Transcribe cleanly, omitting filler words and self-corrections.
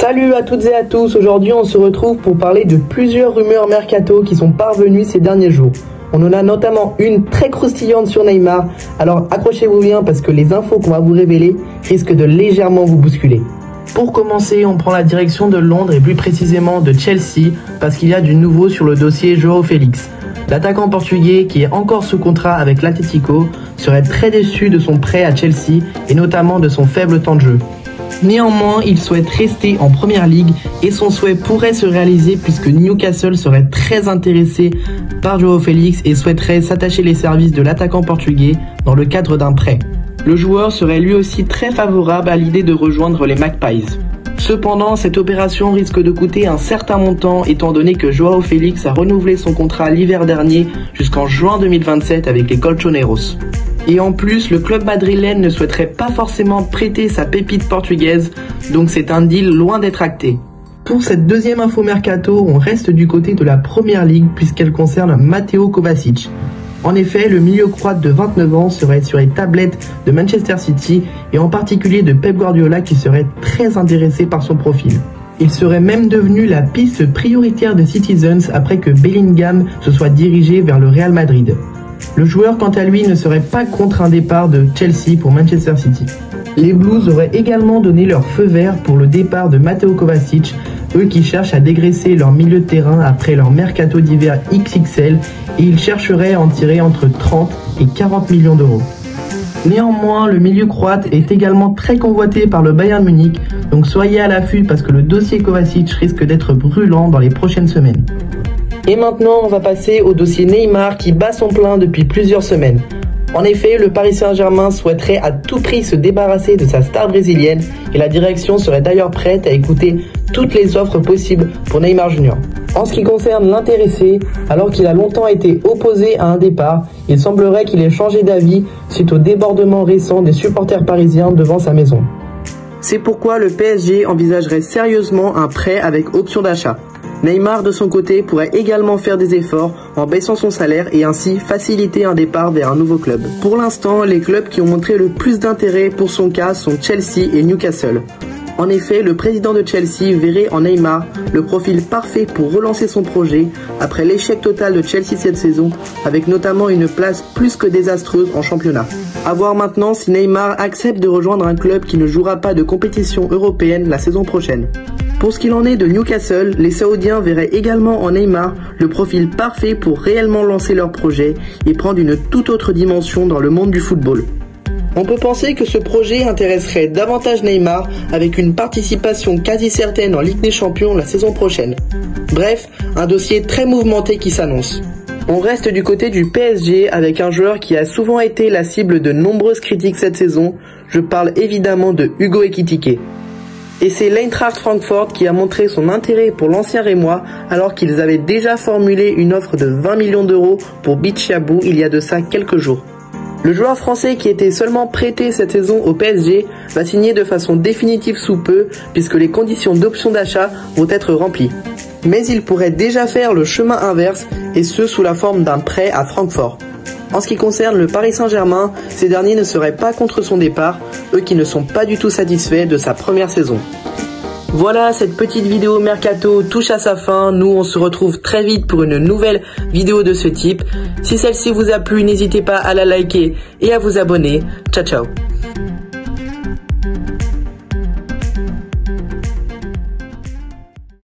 Salut à toutes et à tous, aujourd'hui on se retrouve pour parler de plusieurs rumeurs mercato qui sont parvenues ces derniers jours. On en a notamment une très croustillante sur Neymar, alors accrochez-vous bien parce que les infos qu'on va vous révéler risquent de légèrement vous bousculer. Pour commencer, on prend la direction de Londres et plus précisément de Chelsea parce qu'il y a du nouveau sur le dossier João Félix. L'attaquant portugais, qui est encore sous contrat avec l'Atlético, serait très déçu de son prêt à Chelsea et notamment de son faible temps de jeu. Néanmoins, il souhaite rester en Première Ligue et son souhait pourrait se réaliser puisque Newcastle serait très intéressé par João Félix et souhaiterait s'attacher les services de l'attaquant portugais dans le cadre d'un prêt. Le joueur serait lui aussi très favorable à l'idée de rejoindre les Magpies. Cependant, cette opération risque de coûter un certain montant étant donné que João Félix a renouvelé son contrat l'hiver dernier jusqu'en juin 2027 avec les Colchoneros. Et en plus, le club madrilène ne souhaiterait pas forcément prêter sa pépite portugaise, donc c'est un deal loin d'être acté. Pour cette deuxième info mercato, on reste du côté de la Première Ligue puisqu'elle concerne Mateo Kovacic. En effet, le milieu croate de 29 ans serait sur les tablettes de Manchester City et en particulier de Pep Guardiola qui serait très intéressé par son profil. Il serait même devenu la piste prioritaire des Citizens après que Bellingham se soit dirigé vers le Real Madrid. Le joueur, quant à lui, ne serait pas contre un départ de Chelsea pour Manchester City. Les Blues auraient également donné leur feu vert pour le départ de Mateo Kovacic, eux qui cherchent à dégraisser leur milieu de terrain après leur mercato d'hiver XXL et ils chercheraient à en tirer entre 30 et 40 millions d'euros. Néanmoins, le milieu croate est également très convoité par le Bayern Munich, donc soyez à l'affût parce que le dossier Kovacic risque d'être brûlant dans les prochaines semaines. Et maintenant, on va passer au dossier Neymar qui bat son plein depuis plusieurs semaines. En effet, le Paris Saint-Germain souhaiterait à tout prix se débarrasser de sa star brésilienne et la direction serait d'ailleurs prête à écouter toutes les offres possibles pour Neymar Jr. En ce qui concerne l'intéressé, alors qu'il a longtemps été opposé à un départ, il semblerait qu'il ait changé d'avis suite au débordement récent des supporters parisiens devant sa maison. C'est pourquoi le PSG envisagerait sérieusement un prêt avec option d'achat. Neymar, de son côté, pourrait également faire des efforts en baissant son salaire et ainsi faciliter un départ vers un nouveau club. Pour l'instant, les clubs qui ont montré le plus d'intérêt pour son cas sont Chelsea et Newcastle. En effet, le président de Chelsea verrait en Neymar le profil parfait pour relancer son projet après l'échec total de Chelsea cette saison, avec notamment une place plus que désastreuse en championnat. À voir maintenant si Neymar accepte de rejoindre un club qui ne jouera pas de compétition européenne la saison prochaine. Pour ce qu'il en est de Newcastle, les Saoudiens verraient également en Neymar le profil parfait pour réellement lancer leur projet et prendre une toute autre dimension dans le monde du football. On peut penser que ce projet intéresserait davantage Neymar avec une participation quasi certaine en Ligue des Champions la saison prochaine. Bref, un dossier très mouvementé qui s'annonce. On reste du côté du PSG avec un joueur qui a souvent été la cible de nombreuses critiques cette saison, je parle évidemment de Hugo Ekitike. Et c'est l'Eintracht Francfort qui a montré son intérêt pour l'ancien Rémois alors qu'ils avaient déjà formulé une offre de 20 millions d'euros pour Bichabou il y a de ça quelques jours. Le joueur français qui était seulement prêté cette saison au PSG va signer de façon définitive sous peu puisque les conditions d'option d'achat vont être remplies. Mais il pourrait déjà faire le chemin inverse et ce sous la forme d'un prêt à Francfort. En ce qui concerne le Paris Saint-Germain, ces derniers ne seraient pas contre son départ, eux qui ne sont pas du tout satisfaits de sa première saison. Voilà, cette petite vidéo mercato touche à sa fin. Nous, on se retrouve très vite pour une nouvelle vidéo de ce type. Si celle-ci vous a plu, n'hésitez pas à la liker et à vous abonner. Ciao, ciao.